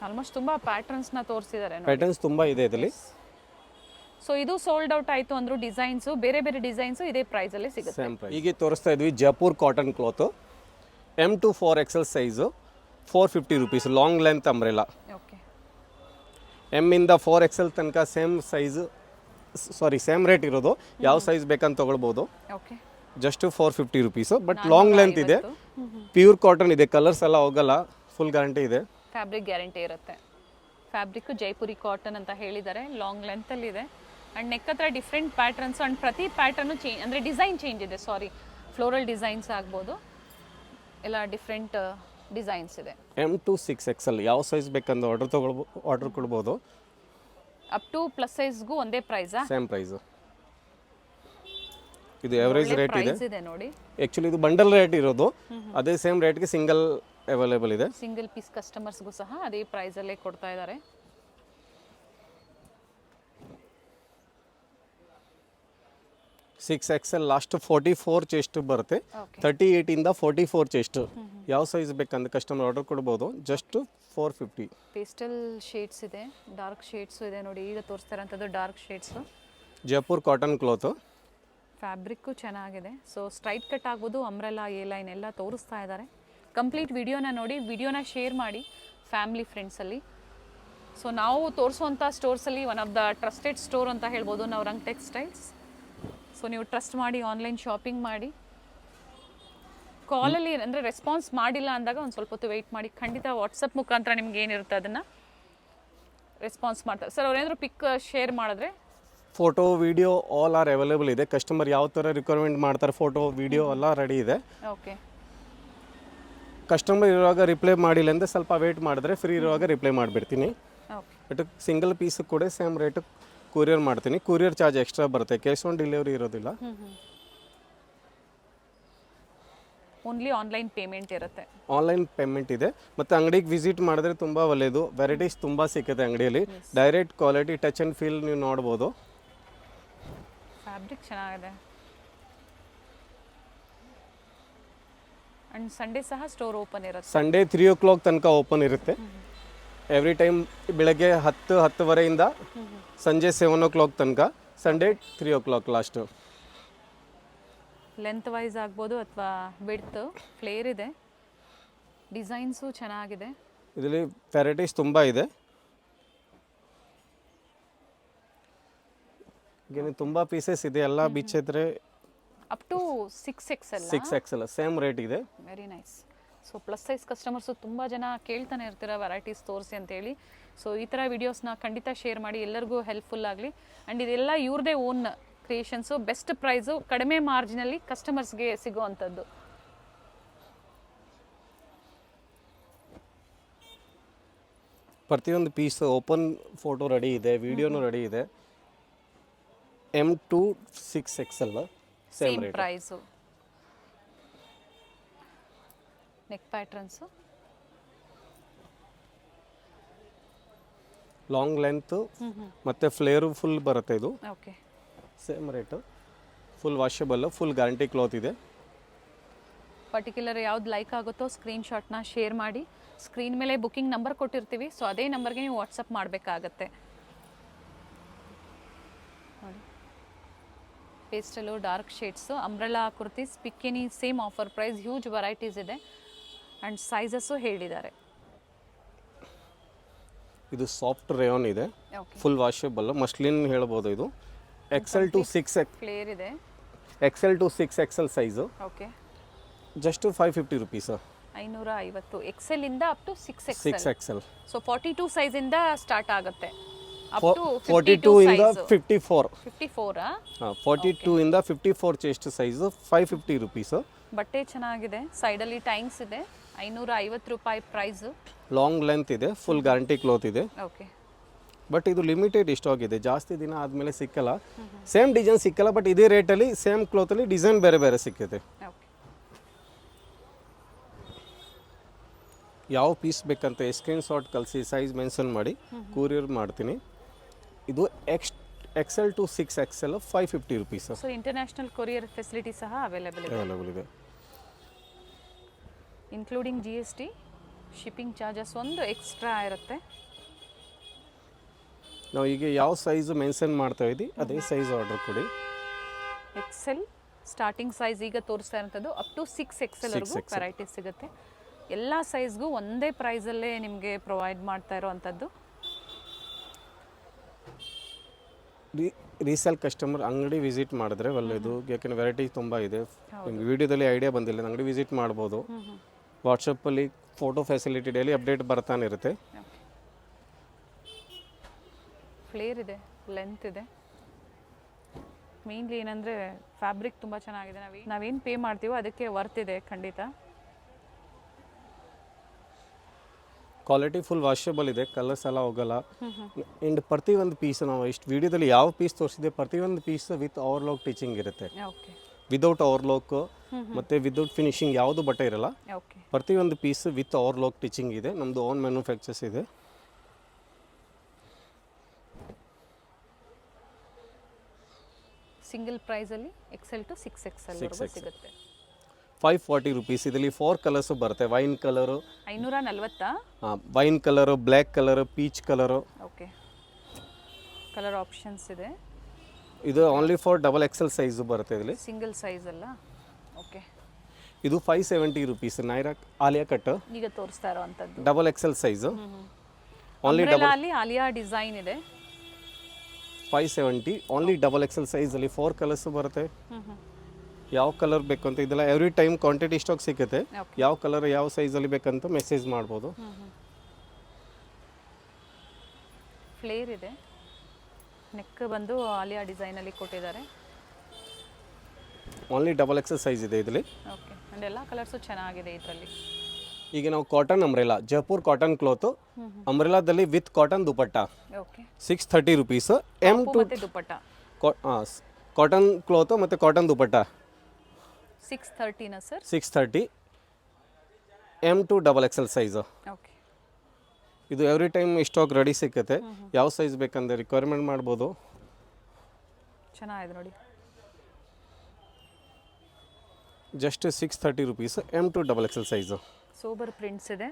ಆಲ್ಮೋಸ್ಟ್ ತುಂಬ ಪ್ಯಾಟರ್ನ್ಸ್ನ ತೋರಿಸಿದ್ದಾರೆ. ಪ್ಯಾಟರ್ನ್ಸ್ ತುಂಬ ಇದೆ ಇದರಲ್ಲಿ. ಸೊ ಇದು ಸೋಲ್ಡ್ ಔಟ್ ಆಯಿತು ಅಂದ್ರು ಡಿಸೈನ್ಸು ಬೇರೆ ಬೇರೆ ಡಿಸೈನ್ಸು ಇದೇ ಪ್ರೈಸಲ್ಲಿ ಸಿಗುತ್ತೆ. Same price. ಈಗ ತೋರಿಸ್ತಾ ಇದ್ವಿ Jaipur cotton cloth M2 4XL size 450 rupees long length umbrella. Okay, M ಇಂದ 4XL ತನಕ ಸೇಮ್ ರೇಟ್ ಇರೋದು. ಯಾವ ಸೈಜ್ ಬೇಕಂತ ತೊಗೊಳ್ಬೋದು. Okay, just 450 rupees. But long length ಇದೆ, ಪ್ಯೂರ್ ಕಾಟನ್ ಇದೆ, ಕಲರ್ಸ್ ಎಲ್ಲ ಹೋಗಲ್ಲ, ಫುಲ್ ಗ್ಯಾರಂಟಿ ಇದೆ. ಫ್ಯಾಬ್ರಿಕ್ ಗ್ಯಾರಂಟಿ ಇರುತ್ತೆ. ಫ್ಯಾಬ್ರಿಕ್ ಜೈಪುರಿ ಕಾಟನ್ ಅಂತ ಹೇಳಿದ್ದಾರೆ, ಲಾಂಗ್ ಲೆಂತಲ್ಲಿ ಇದೆ. ಆ್ಯಂಡ್ ನೆಕ್ ಹತ್ರ ಡಿಫ್ರೆಂಟ್ ಪ್ಯಾಟ್ರನ್ಸ್ ಆ್ಯಂಡ್ ಪ್ರತಿ ಪ್ಯಾಟ್ರನ್ನು ಚೇಂಜ್ ಅಂದರೆ ಡಿಸೈನ್ ಚೇಂಜ್ ಇದೆ. ಫ್ಲೋರಲ್ ಡಿಸೈನ್ಸ್ ಆಗ್ಬೋದು, ಎಲ್ಲ ಡಿಫ್ರೆಂಟ್ ಡಿಸೈನ್ಸ್ ಇದೆ. M2 6XL ಯಾವ ಸೈಜ್ ಬೇಕಂದ್ರೆ ಆರ್ಡರ್ ಕೊಡ್ಬೋದು. ಅಪ್ ಟು ಪ್ಲಸ್ ಸೈಜ್ಗೂ ಒಂದೇ ಪ್ರೈಸಾ? Same price. ಇದು ಎವರೇಜ್ ರೇಟ್ ಇದೆ. ಪ್ರೈಸ್ ಇದೆ ನೋಡಿ. ಆ್ಯಕ್ಚುಲಿ ಇದು ಬಂಡಲ್ ರೇಟ್ ಇರೋದು, ಅದೇ ಸೇಮ್ ರೇಟ್ಗೆ ಸಿಂಗಲ್ ಅವೈಲೇಬಲ್ ಇದೆ. ಸಿಂಗಲ್ ಪೀಸ್ ಕಸ್ಟಮರ್ಸ್ಗೂ ಸಹ ಅದೇ ಪ್ರೈಸಲ್ಲೇ ಕೊಡ್ತಾ ಇದ್ದಾರೆ. ಸಿಕ್ಸ್ ಎಕ್ಸೆಲ್ ಲಾಸ್ಟ್ 44 ಚೆಸ್ಟ್ ಬರುತ್ತೆ. 38 ಇಂದ 44 ಚೆಸ್ಟ್. ಯಾವ ಸೈಜ್ ಬೇಕಂದ್ರೆ ಕಸ್ಟಮರ್ ಆರ್ಡರ್ ಕೊಡ್ಬೋದು. ಜಸ್ಟ್ 450. ಪೇಸ್ಟಲ್ ಶೇಡ್ಸ್ ಇದೆ, ಡಾರ್ಕ್ ಶೇಡ್ಸು ಇದೆ ನೋಡಿ. ಈಗ ತೋರಿಸ್ತಾ ಇರೋಂಥದ್ದು dark shades. Jaipur cotton cloth. Fabric ಚೆನ್ನಾಗಿದೆ. ಸೊ ಸ್ಟ್ರೈಟ್ ಕಟ್ ಆಗ್ಬೋದು, ಅಂಬ್ರೆಲಾ, ಎ ಲೈನ್ ಎಲ್ಲ ತೋರಿಸ್ತಾ ಇದ್ದಾರೆ. ಕಂಪ್ಲೀಟ್ ವಿಡಿಯೋನ ನೋಡಿ, ವಿಡಿಯೋನ ಶೇರ್ ಮಾಡಿ ಫ್ಯಾಮಿಲಿ ಫ್ರೆಂಡ್ಸಲ್ಲಿ. ಸೊ ನಾವು ತೋರಿಸುವಂಥ ಸ್ಟೋರ್ಸಲ್ಲಿ one of the trusted store ಅಂತ ಹೇಳ್ಬೋದು ನವರಂಗ್ ಟೆಕ್ಸ್ಟೈಲ್ಸ್. ಸೊ ನೀವು ಟ್ರಸ್ಟ್ ಮಾಡಿ ಆನ್ಲೈನ್ ಶಾಪಿಂಗ್ ಮಾಡಿ. ಕಾಲಲ್ಲಿ ಅಂದರೆ ರೆಸ್ಪಾನ್ಸ್ ಮಾಡಿಲ್ಲ ಅಂದಾಗ ಒಂದು ಸ್ವಲ್ಪ ಹೊತ್ತು ವೆಯ್ಟ್ ಮಾಡಿ. ಖಂಡಿತ ವಾಟ್ಸಪ್ ಮುಖಾಂತರ ನಿಮ್ಗೆ ಏನಿರುತ್ತೆ ಅದನ್ನು ರೆಸ್ಪಾನ್ಸ್ ಮಾಡ್ತಾರೆ. ಸರ್ ಅವ್ರೇನಾದ್ರು ಪಿಕ್ ಶೇರ್ ಮಾಡಿದ್ರೆ photo video all are available ಇದೆ. ಕಸ್ಟಮರ್ ಯಾವ ಥರ ರಿಕ್ವೈರ್ಮೆಂಟ್ ಮಾಡ್ತಾರೆ, ಫೋಟೋ ವಿಡಿಯೋ ಎಲ್ಲ ರೆಡಿ ಇದೆ. ಓಕೆ, ಕಸ್ಟಮರ್ ಇರುವಾಗ ರಿಪ್ಲೈ ಮಾಡಿಲ್ಲ ಅಂದರೆ ಸ್ವಲ್ಪ ವೇಟ್ ಮಾಡಿದ್ರೆ ಫ್ರೀ ಇರುವಾಗ ರಿಪ್ಲೈ ಮಾಡಿಬಿಡ್ತೀನಿ. ಓಕೆ, ಬಟ್ ಸಿಂಗಲ್ ಪೀಸ್ ಕೂಡ ಸೇಮ್ ರೇಟ್ ಕೊರಿಯರ್ ಮಾಡ್ತೀನಿ. ಕೊರಿಯರ್ ಚಾರ್ಜ್ ಎಕ್ಸ್ಟ್ರಾ ಬರುತ್ತೆ, ಕ್ಯಾಶ್ ಆನ್ ಡೆಲಿವರಿ ಇರೋದಿಲ್ಲ. ಓನ್ಲಿ ಆನ್ಲೈನ್ ಪೇಮೆಂಟ್ ಇರುತ್ತೆ. ಆನ್ಲೈನ್ ಪೇಮೆಂಟ್ ಇದೆ. ಮತ್ತು ಅಂಗಡಿಗೆ ವಿಸಿಟ್ ಮಾಡಿದ್ರೆ ತುಂಬ ಒಳ್ಳೆಯದು. ವೆರೈಟೀಸ್ ತುಂಬ ಸಿಗುತ್ತೆ ಅಂಗಡಿಯಲ್ಲಿ. Direct quality touch and feel ನೀವು ನೋಡ್ಬೋದು. ಫ್ಯಾಬ್ರಿಕ್ ಚೆನ್ನಾಗಿದೆ. ಆ್ಯಂಡ್ ಸಂಡೇ ಸಹ ಸ್ಟೋರ್ ಓಪನ್ ಇರುತ್ತೆ. ಸಂಡೇ 3 o'clock ತನಕ ಓಪನ್ ಇರುತ್ತೆ. ಎವ್ರಿ ಟೈಮ್ ಬೆಳಗ್ಗೆ 10-10:30 ಸಂಜೆ 7 o'clock ತನಕ. Sunday 3 o'clock last. Length wise ಆಗ್ಬೋದು ಅಥವಾ ವಿಡ್ತ್ ಫ್ಲೇರ್ ಇದೆ. ಡಿಸೈನ್ಸು ಚೆನ್ನಾಗಿದೆ. ಇದರಲ್ಲಿ ವೆರೈಟೀಸ್ ತುಂಬ ಇದೆ. ಈಗ ತುಂಬ ಪೀಸಸ್ ಇದೆ, ಎಲ್ಲ ಬಿಚ್ಚಿದ್ರೆ up to 6XL. 6XL same rate ಇದೆ. Very nice. So plus size customers ತುಂಬ ಜನ ಕೇಳ್ತಾನೆ ಇರ್ತೀರ ವೆರೈಟೀಸ್ ತೋರಿಸಿ ಅಂತೇಳಿ. ಸೊ ಈ ಥರ ವೀಡಿಯೋಸ್ನ ಖಂಡಿತ ಶೇರ್ ಮಾಡಿ, ಎಲ್ಲರಿಗೂ ಹೆಲ್ಪ್ಫುಲ್ ಆಗಲಿ. ಆ್ಯಂಡ್ ಇದೆಲ್ಲ ಇವ್ರದೇ ಓನ್ ಕ್ರಿಯೇಷನ್ಸು, ಬೆಸ್ಟ್ ಪ್ರೈಸು, ಕಡಿಮೆ ಮಾರ್ಜಿನಲ್ಲಿ ಕಸ್ಟಮರ್ಸ್ಗೆ ಸಿಗೋವಂಥದ್ದು. ಪ್ರತಿಯೊಂದು ಪೀಸ್ ಓಪನ್ ಫೋಟೋ ರೆಡಿ ಇದೆ, ವಿಡಿಯೋನು ರೆಡಿ ಇದೆ. M2 6XL same rate. Price. Neck patterns long length ಮತ್ತು ಫ್ಲೇರು ಫುಲ್ ಬರುತ್ತೆ. ಇದು okay, same rate. Full washable, full guarantee cloth ಇದೆ. ಪರ್ಟಿಕ್ಯುಲರ್ ಯಾವ್ದು ಲೈಕ್ ಆಗುತ್ತೋ ಸ್ಕ್ರೀನ್ಶಾಟ್ನ ಶೇರ್ ಮಾಡಿ. ಸ್ಕ್ರೀನ್ ಮೇಲೆ ಬುಕ್ಕಿಂಗ್ ನಂಬರ್ ಕೊಟ್ಟಿರ್ತೀವಿ, ಸೊ ಅದೇ ನಂಬರ್ಗೆ ನೀವು ವಾಟ್ಸಪ್ ಮಾಡಬೇಕಾಗತ್ತೆ. ನೋಡಿ, pastel, dark shades, umbrella kurtis, ಪಿಕ್ಕಿನಿ, same offer price. Huge varieties ಇದೆ ಆ್ಯಂಡ್ ಸೈಜಸ್ಸು ಹೇಳಿದ್ದಾರೆ. ಇದು ಸಾಫ್ಟ್ ರೇಯಾನ್ ಇದೆ, ಫುಲ್ ವಾಷಬಲ್, ಮಸ್ಲಿನ್ ಹೇಳ್ಬೋದು. ಇದು XL to 6XL ಫ್ಲೇರ್ ಇದೆ. XL to 6XL size. Okay, just 550 rupees. 550. XL ಇಂದ up to 6XL. 6XL. So 42 ಸೈಜಿಂದ ಸ್ಟಾರ್ಟ್ ಆಗುತ್ತೆ. ಅಪ್ ಟು 42 ಇಂದ 54. 54 42 ಇಂದ 54 ಚೆಸ್ಟ್ ಸೈಜು 550 ರುಪೀಸ್. ಬಟ್ಟೆ ಚೆನ್ನಾಗಿದೆ. ಸೈಡಲ್ಲಿ ಟೈಮ್ಸ್ ಇದೆ. 550 ರೂಪಾಯಿ ಪ್ರೈಸು. ಲಾಂಗ್ ಲೆಂತ್ ಇದೆ, ಫುಲ್ ಗ್ಯಾರಂಟಿ ಕ್ಲಾತ್ ಇದೆ. ಓಕೆ, ಬಟ್ ಇದು ಲಿಮಿಟೆಡ್ ಸ್ಟಾಕ್ ಇದೆ, ಜಾಸ್ತಿ ದಿನ ಆದಮೇಲೆ ಸಿಕ್ಕಲ್ಲ. ಸೇಮ್ ಡಿಸೈನ್ ಸಿಕ್ಕಲ್ಲ, ಬಟ್ ಇದೇ ರೇಟಲ್ಲಿ ಸೇಮ್ ಕ್ಲಾತಲ್ಲಿ ಡಿಸೈನ್ ಬೇರೆ ಬೇರೆ ಸಿಕ್ಕುತ್ತೆ. ಓಕೆ, ಯಾವ ಪೀಸ್ ಬೇಕಂತ ಸ್ಕ್ರೀನ್ ಶಾಟ್ ಕಳಿಸಿ, ಸೈಜ್ ಮೆನ್ಷನ್ ಮಾಡಿ ಕೊರಿಯರ್ ಮಾಡ್ತೀನಿ. ಇದು XL to 6XL 550 rupees. So international courier facility ಸಹ ಅವೈಲೇಬಲ್ ಇದೆ. ಇನ್ಕ್ಲೂಡಿಂಗ್ GST, ಶಿಪ್ಪಿಂಗ್ ಚಾರ್ಜಸ್ ಒಂದು ಎಕ್ಸ್ಟ್ರಾ ಇರುತ್ತೆ. ನಾವು ಈಗ ಯಾವ ಸೈಜ್ ಮೆನ್ಷನ್ ಮಾಡ್ತಾ ಇದ್ದೀವಿ ಅದೇ ಸೈಜ್ ಆರ್ಡರ್ ಕೊಡಿ. ಎಕ್ಸೆಲ್ ಸ್ಟಾರ್ಟಿಂಗ್ ಸೈಜ್ ಈಗ ತೋರಿಸ್ತಾ ಇರೋಂಥದ್ದು ಅಪ್ ಟು 6XL ವರೆಗೂ ವೆರೈಟೀಸ್ ಸಿಗುತ್ತೆ. ಎಲ್ಲ ಸೈಜ್ಗೂ ಒಂದೇ ಪ್ರೈಸಲ್ಲೇ ನಿಮಗೆ ಪ್ರೊವೈಡ್ ಮಾಡ್ತಾ ಇರೋವಂಥದ್ದು. ರೀಸೇಲ್ ಕಸ್ಟಮರ್ ಅಂಗಡಿ ವಿಸಿಟ್ ಮಾಡಿದ್ರೆ ಒಳ್ಳೆಯದು, ಯಾಕೆಂದರೆ ವೆರೈಟಿ ತುಂಬ ಇದೆ. ನಿಮ್ಗೆ ವಿಡಿಯೋದಲ್ಲಿ ಐಡಿಯಾ ಬಂದಿಲ್ಲ, ಅಂಗಡಿ ವಿಸಿಟ್ ಮಾಡ್ಬೋದು. ವಾಟ್ಸಪ್ಪಲ್ಲಿ ಫೋಟೋ ಫೆಸಿಲಿಟಿ ಡೈಲಿ ಅಪ್ಡೇಟ್ ಬರ್ತಾನೆ ಇರುತ್ತೆ. ಫ್ಲೇರ್ ಇದೆ, ಲೆಂತ್ ಇದೆ. ಮೇನ್ಲಿ ಏನಂದರೆ ಫ್ಯಾಬ್ರಿಕ್ ತುಂಬ ಚೆನ್ನಾಗಿದೆ. ನಾವೇನು ಪೇ ಮಾಡ್ತೀವೋ ಅದಕ್ಕೆ ವರ್ತ್ ಇದೆ ಖಂಡಿತ. ಕ್ವಾಲಿಟಿ ಫುಲ್ ವಾಷಬಲ್ ಇದೆ, ಕಲರ್ಸ್ ಎಲ್ಲ ಹೋಗಲ್ಲ. ಆ್ಯಂಡ್ ಪ್ರತಿಯೊಂದು ಪೀಸ್ ನಾವು ಇಷ್ಟು ವಿಡಿಯೋದಲ್ಲಿ ಯಾವ ಪೀಸ್ ತೋರಿಸಿದೆ ಪ್ರತಿಯೊಂದು ಪೀಸ್ ವಿತ್ ಓವರ್ಲಾಕ್ ಟೀಚಿಂಗ್ ಇರುತ್ತೆ. ಓಕೆ, ವಿದೌಟ್ ಓವರ್ಲಾಕ್ ಮತ್ತು ವಿದೌಟ್ ಫಿನಿಶಿಂಗ್ ಯಾವುದು ಬಟ್ಟೆ ಇರಲ್ಲ. ಓಕೆ, ಪ್ರತಿಯೊಂದು ಪೀಸ್ ವಿತ್ ಓವರ್ಲಾಕ್ ಟೀಚಿಂಗ್ ಇದೆ. ನಮ್ಮದು ಓನ್ ಮ್ಯಾನುಫ್ಯಾಕ್ಚರ್ಸ್ ಇದೆ. ಸಿಂಗಲ್ ಪ್ರೈಸಲ್ಲಿ XL to 6XL ವರೆಗೂ ಸಿಗುತ್ತೆ. 540 rupees. ಇದರಲ್ಲಿ 4 ಕಲರ್ಸ್ ಬರುತ್ತೆ. Wine colour 540. Wine colour, black colour, peach colour. Okay, colour options ಇದೆ. ಇದು ಓನ್ಲಿ ಫಾರ್ XXL ಸೈಜು ಬರುತ್ತೆ ಇದರಲ್ಲಿ. ಸಿಂಗಲ್ ಸೈಜ್ ಅಲ್ಲ. ಓಕೆ, ಇದು 570 rupees. ನೈರಾ ಆಲಿಯಾ ಕಟ್ ಈಗ ತೋರಿಸ್ತಾ ಇರೋವಂಥದ್ದು XXL ಸೈಜು. ಓನ್ಲಿ ಅಲ್ಲಿ ಆಲಿಯಾ ಡಿಸೈನ್ ಇದೆ. 570 ಓನ್ಲಿ XXL ಸೈಜಲ್ಲಿ 4 ಕಲರ್ಸ್ ಬರುತ್ತೆ. ಯಾವ ಕಲರ್ ಬೇಕು ಅಂತ ಇದೆಲ್ಲ ಎವ್ರಿ ಟೈಮ್ ಕ್ವಾಂಟಿಟಿ ಸ್ಟಾಕ್ ಸಿಗುತ್ತೆ. ಯಾವ ಕಲರ್ ಯಾವ ಸೈಜಲ್ಲಿ ಬೇಕಂತ ಮೆಸೇಜ್ ಮಾಡ್ಬೋದು. ಫ್ಲೇರ್ ಇದೆ, ನೆಕ್ ಬಂದು ಆಲಿಯಾ ಡಿಸೈನಲ್ಲಿ ಕೊಟ್ಟಿದ್ದಾರೆ. ಓನ್ಲಿ XXL ಸೈಜ್ ಇದೆ ಇದರಲ್ಲಿ. ಓಕೆ, ಆ್ಯಂಡ್ ಎಲ್ಲ ಕಲರ್ಸು ಚೆನ್ನಾಗಿದೆ ಇದರಲ್ಲಿ. ಈಗ ನಾವು cotton umbrella, Jaipur cotton cloth ಅಂಬ್ರೆಲಾದಲ್ಲಿ with cotton dupatta. Okay, 630 rupees. ಮತ್ತೆ ದುಪಟ್ಟ ಕಾಟನ್ ಕ್ಲಾತ್ ಮತ್ತು cotton dupatta 630 sir. 630 M2 XXL size. Okay, ಇದು ಎವ್ರಿ ಟೈಮ್ ಸ್ಟಾಕ್ ರೆಡಿ ಸಿಕ್ಕತ್ತೆ. ಯಾವ ಸೈಜ್ ಬೇಕಂದ್ರೆ ರಿಕ್ವೈರ್ಮೆಂಟ್ ಮಾಡ್ಬೋದು. ಚೆನ್ನಾಗಿದೆ ನೋಡಿ. Just 630 rupees. M2 XXL size. Sober prints ಇದೆ.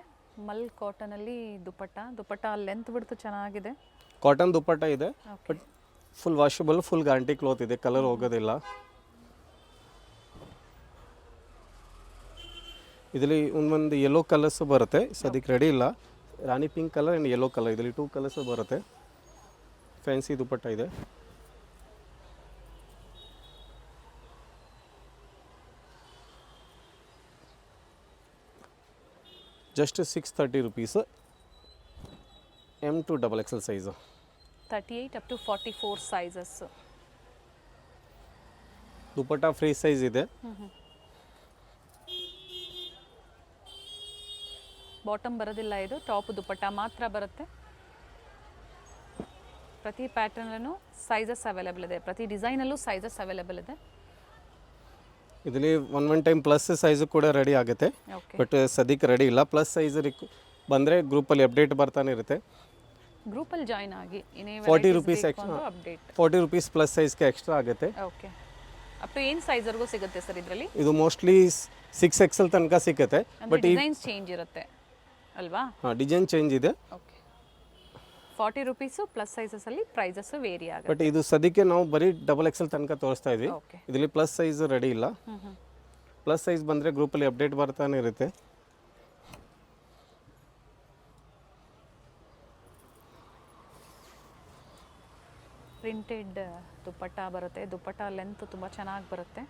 ಮಲ್ ಕಾಟನಲ್ಲಿ ದುಪಟ್ಟ ಲೆಂತ್ ಬಿಡ್ತು ಚೆನ್ನಾಗಿದೆ. ಕಾಟನ್ ದುಪಟ್ಟ ಇದೆ, but full washable, full guarantee cloth ಇದೆ, ಕಲರ್ ಹೋಗೋದಿಲ್ಲ. ಇದರಲ್ಲಿ ಒಂದು ಯೆಲ್ಲೋ ಕಲರ್ಸ್ ಬರುತ್ತೆ, ಸದ್ಯಕ್ಕೆ ರೆಡಿ ಇಲ್ಲ. Rani pink colour and yellow colour, ಇದರಲ್ಲಿ 2 ಕಲರ್ಸ್ ಬರುತ್ತೆ. ಫ್ಯಾನ್ಸಿ ದುಪಟ್ಟ ಇದೆ. Just 630 rupees. M2 XXL size. 38 up to 44 sizes. Dupatta free size ಇದೆ. ಬಾಟಮ್ ಬರೋದಿಲ್ಲ, ಇದು ಟಾಪ್ ದುಪಟ್ಟ ಮಾತ್ರ ಬರುತ್ತೆ. ಪ್ರತಿ ಪ್ಯಾಟರ್ನಲ್ಲೂ ಸೈಜಸ್ ಅವೈಲೇಬಲ್ ಇದೆ, ಪ್ರತಿ ಡಿಸೈನಲ್ಲೂ ಸೈಜಸ್ ಅವೈಲೇಬಲ್ ಇದೆ. ಇದರಲ್ಲಿ ಒನ್ ಟೈಮ್ ಪ್ಲಸ್ ಸೈಜು ಕೂಡ ರೆಡಿ ಆಗುತ್ತೆ, ಬಟ್ ಸದ್ಯಕ್ಕೆ ರೆಡಿ ಇಲ್ಲ. ಪ್ಲಸ್ ಸೈಜ್ ಬಂದರೆ ಗ್ರೂಪಲ್ಲಿ ಅಪ್ಡೇಟ್ ಬರ್ತಾನೆ ಇರುತ್ತೆ. ಗ್ರೂಪಲ್ಲಿ ಜಾಯ್ನ್ ಆಗಿ 40 rupees ಎಕ್ಸ್ಟ್ರಾ, 40 rupees ಪ್ಲಸ್ ಸೈಜ್ಗೆ ಎಕ್ಸ್ಟ್ರಾ ಆಗುತ್ತೆ. ಓಕೆ, ಅಪ್ ಟು ಏನು ಸೈಜ್ವರೆಗೂ ಸಿಗುತ್ತೆ ಸರ್ ಇದರಲ್ಲಿ? ಇದು ಮೋಸ್ಟ್ಲಿ 6XL ತನಕ ಸಿಗುತ್ತೆ, ಬಟ್ ಡಿಸೈನ್ಸ್ ಚೇಂಜ್ ಇರುತ್ತೆ ಅಲ್ವಾ? ಹಾಂ, ಡಿಸೈನ್ ಚೇಂಜ್ ಇದೆ. ಓಕೆ, 40 rupees ಪ್ಲಸ್ ಸೈಜಸಲ್ಲಿ ಪ್ರೈಸಸ್ ವೇರಿ ಆಗುತ್ತೆ. ಬಟ್ ಇದು ಸದ್ಯಕ್ಕೆ ನಾವು ಬರೀ XXL ತನಕ ತೋರಿಸ್ತಾ ಇದ್ವಿ. ಓಕೆ, ಇದರಲ್ಲಿ ಪ್ಲಸ್ ಸೈಜ್ ರೆಡಿ ಇಲ್ಲ. ಪ್ಲಸ್ ಸೈಜ್ ಬಂದರೆ ಗ್ರೂಪಲ್ಲಿ ಅಪ್ಡೇಟ್ ಬರ್ತಾನೆ ಇರುತ್ತೆ. ಪ್ರಿಂಟೆಡ್ ದುಪಟ್ಟ ಬರುತ್ತೆ. ದುಪಟ್ಟ ಲೆಂತ್ ತುಂಬ ಚೆನ್ನಾಗಿ ಬರುತ್ತೆ.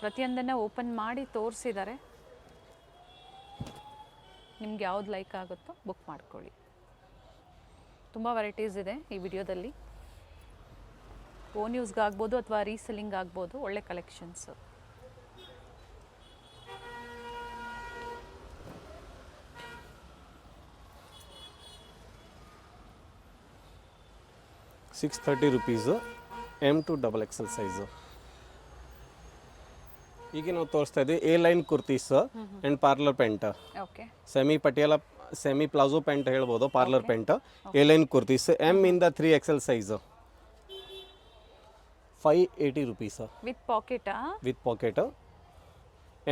ಪ್ರತಿಯೊಂದನ್ನು ಓಪನ್ ಮಾಡಿ ತೋರಿಸಿದ್ದಾರೆ. ನಿಮ್ಗೆ ಯಾವ್ದು ಲೈಕ್ ಆಗುತ್ತೋ ಬುಕ್ ಮಾಡ್ಕೊಳ್ಳಿ. ತುಂಬ ವೆರೈಟೀಸ್ ಇದೆ ಈ ವಿಡಿಯೋದಲ್ಲಿ. ಓನ್ ಯೂಸ್ಗೆ ಆಗ್ಬೋದು ಅಥವಾ ರೀಸೆಲ್ಲಿಂಗ್ ಆಗ್ಬೋದು. ಒಳ್ಳೆ ಕಲೆಕ್ಷನ್ಸ್. ₹630 M2 XXL size. ಈಗ ನಾವು ತೋರಿಸ್ತಾ ಇದ್ದೀವಿ A line kurtis and parallel pant. Okay, semi Patiala, semi palazzo pant ಹೇಳ್ಬೋದು, parallel pant. A line kurtis M ಇಂದ 3XL ಸೈಜು. ₹580 ವಿತ್ ಪಾಕೆಟಾ? With pocket.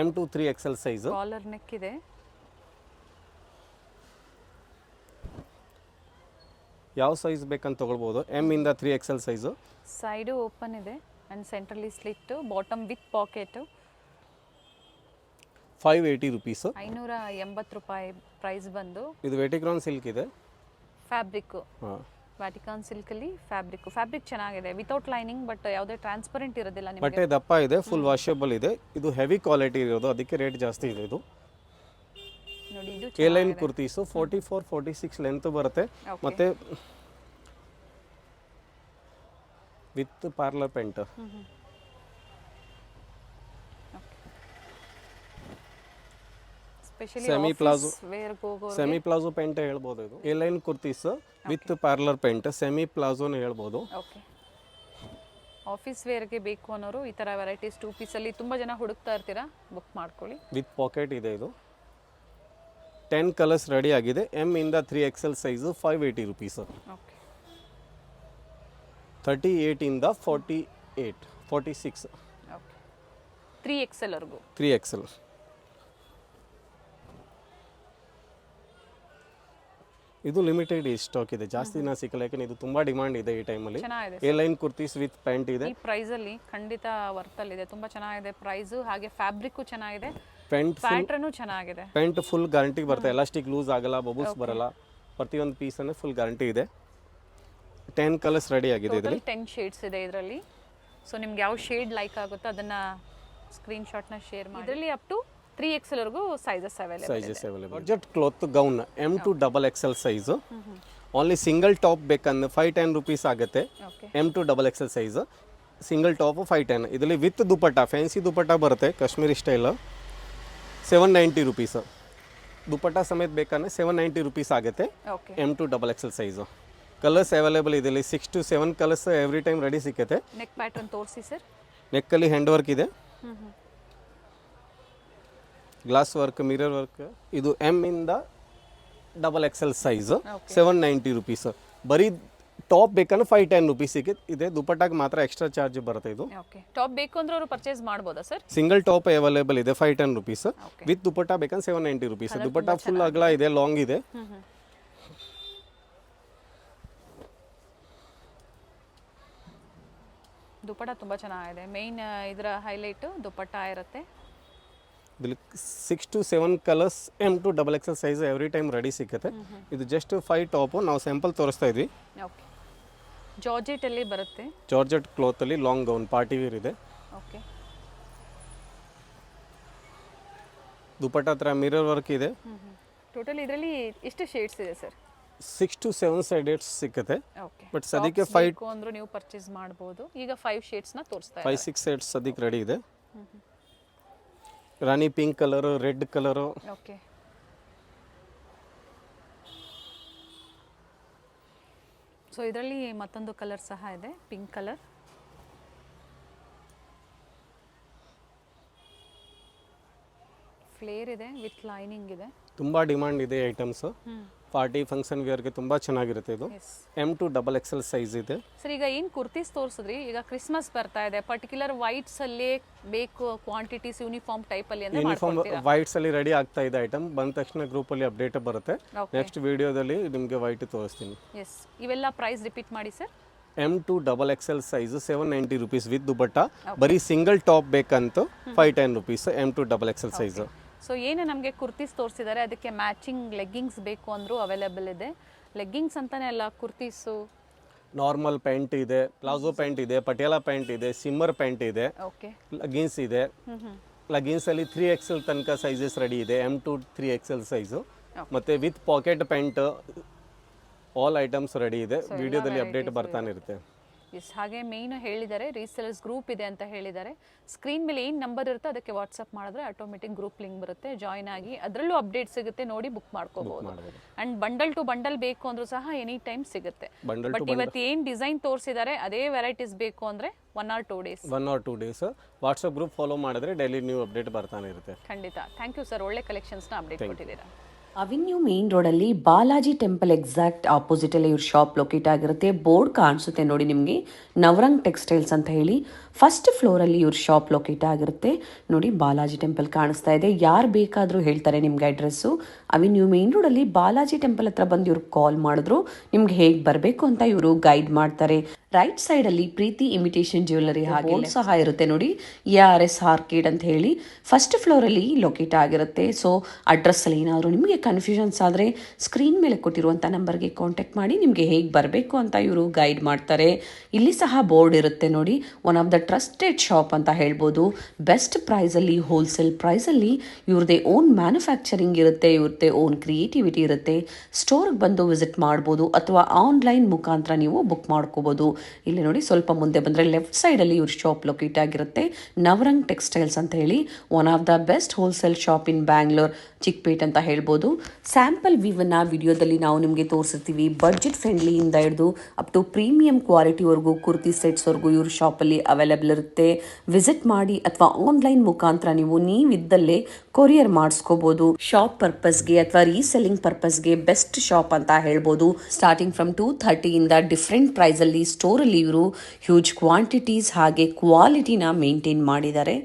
M2 3XL size. Collar neck ಇದೆ. ಯಾವ ಸೈಜ್ ಬೇಕಂತ ತೊಗೊಳ್ಬೋದು. ಎಮ್ ಇಂದ 3XL ಸೈಜು. ಸೈಡು ಓಪನ್ ಇದೆ and ಸೆಂಟ್ರಲ್ಲಿ slit, bottom with pocket. 580 rupees. 580 ರೂಪಾಯಿ ಪ್ರೈಸ್ ಬಂದು. ಇದು ವೆಟಿಕ್ರಾನ್ ಸಿಲ್ಕ್ ಇದೆ. ಫ್ಯಾಬ್ರಿಕ್ಕು ಹಾಂ, ವ್ಯಾಟಿಕಾನ್ ಸಿಲ್ಕಲ್ಲಿ ಫ್ಯಾಬ್ರಿಕ್ ಚೆನ್ನಾಗಿದೆ, ವಿತೌಟ್ ಲೈನಿಂಗ್, ಬಟ್ ಯಾವುದೇ ಟ್ರಾನ್ಸ್ಪರೆಂಟ್ ಇರೋದಿಲ್ಲ ನಿಮಗೆ. ಬಟ್ಟೆ ದಪ್ಪ ಇದೆ, ಫುಲ್ ವಾಷಬಲ್ ಇದೆ. ಇದು ಹೆವಿ ಕ್ವಾಲಿಟಿ ಇರೋದು, ಅದಕ್ಕೆ ರೇಟ್ ಜಾಸ್ತಿ ಇದೆ. ಇದು ನೋಡಿ, ಇದು ಎ ಲೈನ್ ಕುರ್ತೀಸು 44-46 ಲೆಂತ್ ಬರುತ್ತೆ. ಮತ್ತೆ with parallel pant. Semi palazzo pant ಹೇಳ್ಬೋದು. ಇದು A line kurtis with parallel pant, semi ಪ್ಲಾಜೋನೇ ಹೇಳ್ಬೋದು. ಓಕೆ, ಆಫೀಸ್ ವೇರ್ಗೆ ಬೇಕು ಅನ್ನೋರು ಈ ಥರ ವೆರೈಟೀಸ್ 2 ಪೀಸಲ್ಲಿ ತುಂಬ ಜನ ಹುಡುಕ್ತಾ ಇರ್ತೀರಾ, ಬುಕ್ ಮಾಡ್ಕೊಳ್ಳಿ. ವಿತ್ ಪಾಕೆಟ್ ಇದೆ. ಇದು 10 ಕಲರ್ಸ್ ರೆಡಿ ಆಗಿದೆ. ಎಮ್ ಇಂದ 3XL ಸೈಜು 580 ರುಪೀಸು. ಓಕೆ, 38 ಇಂದ 46. ಓಕೆ, 3XLವರೆಗೂ. 3XL. ಇದು ಲಿಮಿಟೆಡ್ ಸ್ಟಾಕ್ ಇದೆ, ಜಾಸ್ತಿ ದಿನ ಸಿಕ್ಕಲ್ಲ, ಯಾಕಂದ್ರೆ ಇದು ತುಂಬಾ ಡಿಮಾಂಡ್ ಇದೆ ಈ ಟೈಮಲ್ಲಿ. ಚೆನ್ನಾಗಿದೆ, A line kurtis with pant ಇದೆ. ಈ ಪ್ರೈಸಲ್ಲಿ ಖಂಡಿತ ವರ್ತಲ್ಲಿದೆ, ತುಂಬ ಚೆನ್ನಾಗಿದೆ ಪ್ರೈಸು. ಹಾಗೆ ಫ್ಯಾಬ್ರಿಕ್ಕು ಚೆನ್ನಾಗಿದೆ, ಪ್ಯಾಟ್ರನು ಚೆನ್ನಾಗಿದೆ. ಪ್ಯಾಂಟ್ ಫುಲ್ ಗ್ಯಾರಂಟಿ ಬರುತ್ತೆ, ಎಲಾಸ್ಟಿಕ್ ಲೂಸ್ ಆಗಲ್ಲ, ಬಬಲ್ಸ್ ಬರಲ್ಲ. ಪ್ರತಿಯೊಂದು ಪೀಸನ್ನು ಫುಲ್ ಗ್ಯಾರಂಟಿ ಇದೆ. 10 ಕಲರ್ಸ್ ರೆಡಿ ಆಗಿದೆ. ಇದರಲ್ಲಿ 10 ಶೇಡ್ಸ್ ಇದೆ ಇದರಲ್ಲಿ. ಸೊ ನಿಮ್ಗೆ ಯಾವ ಶೇಡ್ ಲೈಕ್ ಆಗುತ್ತೋ ಅದನ್ನು ಸ್ಕ್ರೀನ್ಶಾಟ್ನ ಶೇರ್ ಮಾಡಿ. ಇದರಲ್ಲಿ ಅಪ್ ಟು 3XL ವರೆಗೂ sizes available. Budget cloth gown M to XXL size. Only single top ಬೇಕಂದ್ರೆ 510 ರುಪೀಸ್ ಆಗುತ್ತೆ. M to XXL size single top 510. ಇದರಲ್ಲಿ ವಿತ್ ದುಪಟ್ಟ, ಫ್ಯಾನ್ಸಿ ದುಪಟ್ಟ ಬರುತ್ತೆ, ಕಾಶ್ಮೀರಿ ಸ್ಟೈಲ್, 790 ರುಪೀಸ್. ದುಪಟ್ಟ ಸಮೇತ ಬೇಕಂದ್ರೆ 790 ರುಪೀಸ್ ಆಗುತ್ತೆ. M to XXL size. Colours available ಇದೆ. ಇಲ್ಲಿ 6 to 7 colours every time ready ಸಿಕ್ಕತ್ತೆ. ನೆಕ್ ಪ್ಯಾಟರ್ನ್ ತೋರಿಸಿ ಸರ್. ನೆಕ್ಕಲ್ಲಿ ಹ್ಯಾಂಡ್ ವರ್ಕ್ ಇದೆ, ಗ್ಲಾಸ್ ವರ್ಕ್, ಮಿರರ್ ವರ್ಕ್. ಇದು M ಇಂದ XXL ಸೈಜು 790 ರುಪೀಸ್. ಬರೀ ಟಾಪ್ ಬೇಕಂದ್ರೆ 510 ರುಪೀಸ್ ಇದೆ. ದುಪಟ್ಟಾಗೆ ಮಾತ್ರ ಎಕ್ಸ್ಟ್ರಾ ಚಾರ್ಜ್ ಬರುತ್ತೆ. ಇದು ಟಾಪ್ ಬೇಕು ಅಂದ್ರೆ ಅವರು ಪರ್ಚೇಸ್ ಮಾಡ್ಬೋದಾ ಸರ್? ಸಿಂಗಲ್ ಟಾಪ್ ಅವೈಲೇಬಲ್ ಇದೆ 510 ರುಪೀಸ್. ವಿತ್ ದುಪಟ್ಟ ಬೇಕಂದ್ರೆ 790 ರುಪೀಸ್. ದುಪಟ್ಟ ಫುಲ್ ಅಗಲ ಇದೆ, ಲಾಂಗ್ ಇದೆ. ದುಪಟ್ಟ ತುಂಬ ಚೆನ್ನಾಗಿದೆ. ಮೇನ್ ಇದರ ಹೈಲೈಟು ದುಪಟ್ಟ ಇರುತ್ತೆ. 6 to 7 colours M to XXL size every time ready ಸಿಕ್ಕತ್ತೆ. ಇದು ಜಸ್ಟ್ 5 ಟಾಪು ನಾವು ಸ್ಯಾಂಪಲ್ ತೋರಿಸ್ತಾ ಇದ್ವಿ. ಓಕೆ, ಜಾರ್ಜೆಟ್ ಅಲ್ಲಿ ಬರುತ್ತೆ. ಜಾರ್ಜೆಟ್ ಕ್ಲಾತ್ ಅಲ್ಲಿ ಲಾಂಗ್ ಗೌನ್ ಪಾರ್ಟಿ ವೇರ್ ಇದೆ. ಓಕೆ, ದುಪಟ್ಟ ಹತ್ರ ಮಿರರ್ ವರ್ಕ್ ಇದೆ. ಟೋಟಲ್ ಇದರಲ್ಲಿ ಎಷ್ಟು ಶೇಡ್ಸ್ ಇದೆ ಸರ್? 6 to 7 ಶೇಡ್ಸ್ ಸಿಕ್ಕತ್ತೆ. ಓಕೆ, ಬಟ್ ಸದ್ಯಕ್ಕೆ 5 ಅಂದ್ರೂ ನೀವು ಪರ್ಚೇಸ್ ಮಾಡ್ಬೋದು. ಈಗ 5 ಶೇಡ್ಸ್ ನ ತೋರಿಸ್ತಾ ಇದ್ದಾರೆ. 5-6 ಶೇಡ್ಸ್ ಸದ್ಯಕ್ಕೆ ರೆಡಿ ಇದೆ. ರಾಣಿ pink colour, red colour. Okay, so ಇದರಲ್ಲಿ ಮತ್ತೊಂದು ಕಲರ್ ಸಹ ಇದೆ, ಪಿಂಕ್ ಕಲರ್. ಫ್ಲೇರ್ ಇದೆ ವಿತ್ ಲೈನಿಂಗ್ ಇದೆ. ತುಂಬಾ ಡಿಮಾಂಡ್ ಇದೆ ಐಟಮ್ಸ್. ಪಾರ್ಟಿ ಫಂಕ್ಷನ್ ವೇರ್ಗೆ ತುಂಬಾ ಚೆನ್ನಾಗಿರುತ್ತೆ. ಇದು M to XXL ಸೈಜ್ ಇದೆ. ಸರ್, ಈಗ ಏನು ಕುರ್ತೀಸ್ ತೋರಿಸಿದ್ರಿ, ಈಗ ಕ್ರಿಸ್ಮಸ್ ಬರ್ತಾ ಇದೆ, ಪರ್ಟಿಕ್ಯುಲರ್ ವೈಟ್ಸ್ ಅಲ್ಲಿ ಬೇಕು ಕ್ವಾಂಟಿಟೀಸ್ ಯೂನಿಫಾರ್ಮ್ ಟೈಪ್ ಅಲ್ಲಿ ಅಂದ್ರೆ ಯೂನಿಫಾರ್ಮ್ ವೈಟ್ಸ್ ಅಲ್ಲಿ ರೆಡಿ ಆಗ್ತಾ ಇದೆ ಐಟಮ್. ಬಂದ ತಕ್ಷಣ ಗ್ರೂಪ್ ಅಲ್ಲಿ ಅಪ್ಡೇಟ್ ಬರುತ್ತೆ. ನೆಕ್ಸ್ಟ್ ವಿಡಿಯೋದಲ್ಲಿ ನಿಮಗೆ ವೈಟ್ ತೋರಿಸ್ತೀನಿ. ಎಸ್, ಇವೆಲ್ಲ ಪ್ರೈಸ್ ರಿಪೀಟ್ ಮಾಡಿ sir. M to XXL size 790 rupees with dupatta. ಬರೀ ಸಿಂಗಲ್ ಟಾಪ್ ಬೇಕಂತ 510 rupees M to XXL size. So ಏನು ನಮಗೆ ಕುರ್ತೀಸ್ ತೋರಿಸಿದ್ದಾರೆ, ಅದಕ್ಕೆ ಮ್ಯಾಚಿಂಗ್ ಲೆಗ್ಗಿಂಗ್ಸ್ ಬೇಕು ಅಂದರೂ ಅವೈಲೇಬಲ್ ಇದೆ. ಲೆಗ್ಗಿಂಗ್ಸ್ ಅಂತಾನೆ ಅಲ್ಲ, ಕುರ್ತೀಸು ನಾರ್ಮಲ್ ಪ್ಯಾಂಟ್ ಇದೆ, ಪ್ಲಾಜೋ ಪ್ಯಾಂಟ್ ಇದೆ, ಪಟಿಯಾಲಾ ಪ್ಯಾಂಟ್ ಇದೆ, ಸಿಮ್ಮರ್ ಪ್ಯಾಂಟ್ ಇದೆ, ಓಕೆ, ಲಗಿನ್ಸ್ ಇದೆ. ಲಗಿನ್ಸ್ ಅಲ್ಲಿ 3XL ತನಕ ಸೈಜಸ್ ರೆಡಿ ಇದೆ. M to 3XL size. ಮತ್ತೆ with pocket pant all items ready ಇದೆ. ವಿಡಿಯೋದಲ್ಲಿ ಅಪ್ಡೇಟ್ ಬರ್ತಾನೆ ಇರುತ್ತೆ. ಎಸ್, ಹಾಗೆ ಮೇಯ್ನು ಹೇಳಿದ್ದಾರೆ, ರೀಸೆಲರ್ಸ್ ಗ್ರೂಪ್ ಇದೆ ಅಂತ ಹೇಳಿದ್ದಾರೆ. ಸ್ಕ್ರೀನ್ ಮೇಲೆ ಏನು ನಂಬರ್ ಇರುತ್ತೆ ಅದಕ್ಕೆ ವಾಟ್ಸಪ್ ಮಾಡಿದ್ರೆ ಆಟೋಮೆಟಿಕ್ ಗ್ರೂಪ್ ಲಿಂಕ್ ಬರುತ್ತೆ, ಜಾಯ್ನ್ ಆಗಿ ಅದರಲ್ಲೂ ಅಪ್ಡೇಟ್ ಸಿಗುತ್ತೆ, ನೋಡಿ ಬುಕ್ ಮಾಡ್ಕೋಬಹುದು. ಅಂಡ್ ಬಂಡಲ್ ಟು ಬಂಡಲ್ ಬೇಕು ಅಂದ್ರೂ ಸಹ ಎನಿ ಟೈಮ್ ಸಿಗುತ್ತೆ. ಬಟ್ ಇವತ್ತು ಏನು ಡಿಸೈನ್ ತೋರಿಸಿದ್ದಾರೆ ಅದೇ ವೆರೈಟೀಸ್ ಬೇಕು ಅಂದ್ರೆ 1 or 2 days WhatsApp group follow ಮಾಡಿದ್ರೆ ಡೈಲಿ ನ್ಯೂ ಅಪ್ಡೇಟ್ ಬರ್ತಾನೆ ಇರುತ್ತೆ. ಖಂಡಿತ. ಥ್ಯಾಂಕ್ ಯು ಸರ್, ಒಳ್ಳೆ ಕಲೆಕ್ಷನ್ಸ್ನ ಅಪ್ಡೇಟ್ ಕೊಟ್ಟಿದ್ದೀರಾ. ಅವೆನ್ಯೂ ಮೇನ್ ರೋಡಲ್ಲಿ ಬಾಲಾಜಿ ಟೆಂಪಲ್ ಎಕ್ಸಾಕ್ಟ್ ಆಪೋಸಿಟ್ ಅಲ್ಲಿ ಇವ್ರ ಶಾಪ್ ಲೊಕೇಟ್ ಆಗಿರುತ್ತೆ. ಬೋರ್ಡ್ ಕಾಣಿಸುತ್ತೆ ನೋಡಿ ನಿಮಗೆ, ನವರಂಗ್ ಟೆಕ್ಸ್ಟೈಲ್ಸ್ ಅಂತ ಹೇಳಿ. ಫಸ್ಟ್ ಫ್ಲೋರಲ್ಲಿ ಇವ್ರ ಶಾಪ್ ಲೊಕೇಟ್ ಆಗಿರುತ್ತೆ ನೋಡಿ. ಬಾಲಾಜಿ ಟೆಂಪಲ್ ಕಾಣಿಸ್ತಾ ಇದೆ. ಯಾರು ಬೇಕಾದರೂ ಹೇಳ್ತಾರೆ ನಿಮ್ಗೆ ಅಡ್ರೆಸ್ಸು. ಅವೆನ್ಯೂ ಮೇನ್ ರೋಡಲ್ಲಿ ಬಾಲಾಜಿ ಟೆಂಪಲ್ ಹತ್ರ ಬಂದು ಇವ್ರಿಗೆ ಕಾಲ್ ಮಾಡಿದ್ರು ನಿಮ್ಗೆ ಹೇಗೆ ಬರಬೇಕು ಅಂತ ಇವರು ಗೈಡ್ ಮಾಡ್ತಾರೆ. ರೈಟ್ ಸೈಡ್ ಅಲ್ಲಿ ಪ್ರೀತಿ ಇಮಿಟೇಷನ್ ಜ್ಯುವೆಲ್ಲರಿ ಹಾಗೆ ಸಹ ಇರುತ್ತೆ ನೋಡಿ, ARS ಆರ್ಕೇಡ್ ಅಂತ ಹೇಳಿ. ಫಸ್ಟ್ ಫ್ಲೋರ್ ಅಲ್ಲಿ ಲೊಕೇಟ್ ಆಗಿರುತ್ತೆ. ಸೊ ಅಡ್ರೆಸ್ ಅಲ್ಲಿ ಏನಾದರೂ ನಿಮಗೆ ಕನ್ಫ್ಯೂಷನ್ಸ್ ಆದರೆ ಸ್ಕ್ರೀನ್ ಮೇಲೆ ಕೊಟ್ಟಿರುವಂಥ ನಂಬರ್ಗೆ ಕಾಂಟ್ಯಾಕ್ಟ್ ಮಾಡಿ ನಿಮಗೆ ಹೇಗೆ ಬರಬೇಕು ಅಂತ ಇವರು ಗೈಡ್ ಮಾಡ್ತಾರೆ. ಇಲ್ಲಿ ಸಹ ಬೋರ್ಡ್ ಇರುತ್ತೆ ನೋಡಿ, one of the trusted shop ಅಂತ ಹೇಳ್ಬೋದು. ಬೆಸ್ಟ್ ಪ್ರೈಸಲ್ಲಿ, ಹೋಲ್ಸೇಲ್ ಪ್ರೈಸಲ್ಲಿ ಇವ್ರದ್ದೇ ಓನ್ ಮ್ಯಾನುಫ್ಯಾಕ್ಚರಿಂಗ್ ಇರುತ್ತೆ, ಇವ್ರದ್ದೇ ಓನ್ ಕ್ರಿಯೇಟಿವಿಟಿ ಇರುತ್ತೆ. ಸ್ಟೋರ್ಗೆ ಬಂದು ವಿಸಿಟ್ ಮಾಡ್ಬೋದು ಅಥವಾ ಆನ್ಲೈನ್ ಮುಖಾಂತರ ನೀವು ಬುಕ್ ಮಾಡ್ಕೋಬೋದು. ಇಲ್ಲಿ ನೋಡಿ, ಸ್ವಲ್ಪ ಮುಂದೆ ಬಂದರೆ ಲೆಫ್ಟ್ ಸೈಡಲ್ಲಿ ಇವ್ರ ಶಾಪ್ ಲೊಕೇಟ್ ಆಗಿರುತ್ತೆ. ನವರಂಗ್ ಟೆಕ್ಸ್ಟೈಲ್ಸ್ ಅಂತ ಹೇಳಿ, one of the best wholesale shop ಇನ್ ಬ್ಯಾಂಗ್ಳೂರ್, ಚಿಕ್ಪೇಟ್ ಅಂತ ಹೇಳ್ಬೋದು. ಸ್ಯಾಂಪಲ್ ವಿವನ್ನ ವಿಡಿಯೋದಲ್ಲಿ ನಾವು ನಿಮಗೆ ತೋರಿಸಿರ್ತೀವಿ. ಬಡ್ಜೆಟ್ ಫ್ರೆಂಡ್ಲಿಯಿಂದ ಹಿಡಿದು ಅಪ್ ಟು ಪ್ರೀಮಿಯಂ ಕ್ವಾಲಿಟಿವರೆಗೂ, ಕುರ್ತಿ ಸೆಟ್ಸ್ವರೆಗೂ ಇವ್ರ ಶಾಪಲ್ಲಿ ಅವೈಲೇಬಲ್ ಇರುತ್ತೆ. ವಿಸಿಟ್ ಮಾಡಿ ಅಥವಾ ಆನ್ಲೈನ್ ಮುಖಾಂತರ ನೀವಿದ್ದಲ್ಲೇ ಕೊರಿಯರ್ ಮಾಡಿಸ್ಕೋಬೋದು. ಶಾಪ್ ಪರ್ಪಸ್ಗೆ ಅಥವಾ ರೀಸೆಲ್ಲಿಂಗ್ ಪರ್ಪಸ್ಗೆ ಬೆಸ್ಟ್ ಶಾಪ್ ಅಂತ ಹೇಳ್ಬೋದು. ಸ್ಟಾರ್ಟಿಂಗ್ ಫ್ರಮ್ 230 ಇಂದ ಡಿಫ್ರೆಂಟ್ ಪ್ರೈಸಲ್ಲಿ ಸ್ಟೋರಲ್ಲಿ ಇವರು ಹ್ಯೂಜ್ ಕ್ವಾಂಟಿಟೀಸ್ ಹಾಗೆ ಕ್ವಾಲಿಟಿನ ಮೇಂಟೈನ್ ಮಾಡಿದ್ದಾರೆ.